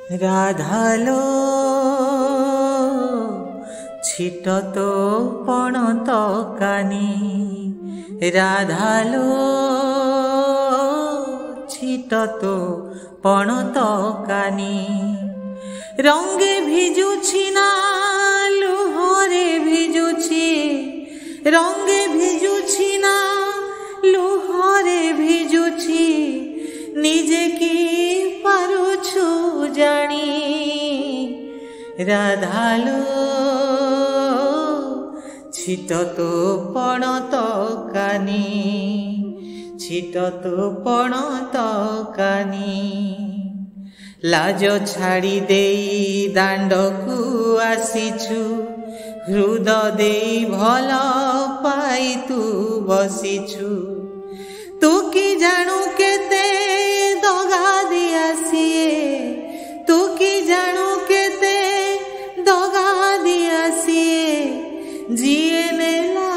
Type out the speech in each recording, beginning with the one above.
রাধালো ছিটত পণত কানি, রাধালো ছিটত পণত কানি। রঙ্গে ভিজুছি না লুহরে ভিজুছি, রঙ্গে ভিজুছি না লুহরে ভিজুছি, নিজে কি পারুছু জানি। রাধালো ছিটত পণত কানি, ছিটত পণত কানি। লাজ ছাড়ি দেই দাণ্ডকু আসিছু, হৃদ দেই ভাল পাই তু বসিছু। তু কি জাণু কেতে দগা দিয়া সিয়ে, তু কি জাণু কেতে দগা দিয়া সিয়ে, জিয়ে নেলা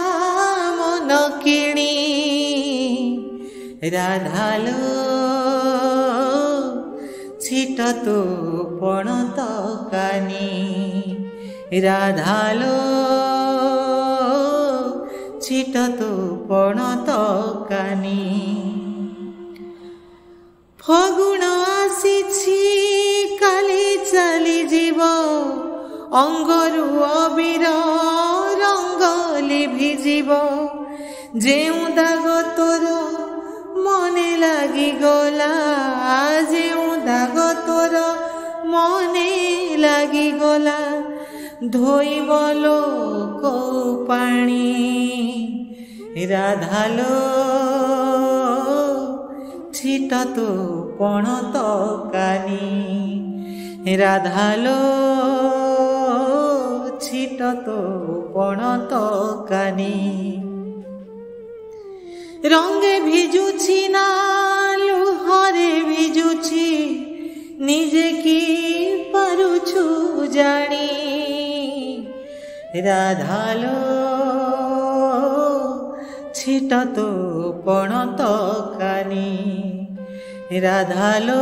মন কিণি। রাধালো ছিটত পণত কানি, রাধালো ছিটত পণত কানি। ফগুণ আসিছি কালি চালি যাব, অঙ্গরু অবির রঙ্গ লিভিଯିବ। ଯେଉଁ ଦାଗ ତୋର ମନେ ଲାଗିଗଲା, ଯେଉଁ ଦାଗ ତୋର ମନେ ଲାଗିଗଲା, ଧୋଇବ ଲୋକ ପାଣି। ରାଧାଲୋ ছিটত পণত কানি, রাধালো ছিটত পণত কানি। রঙ্গে ভিজুছি না লুহরে ভিজুছি, নিজে কি পারুছু জানি। রাধালো ছিটত পণত কানি, রাধালো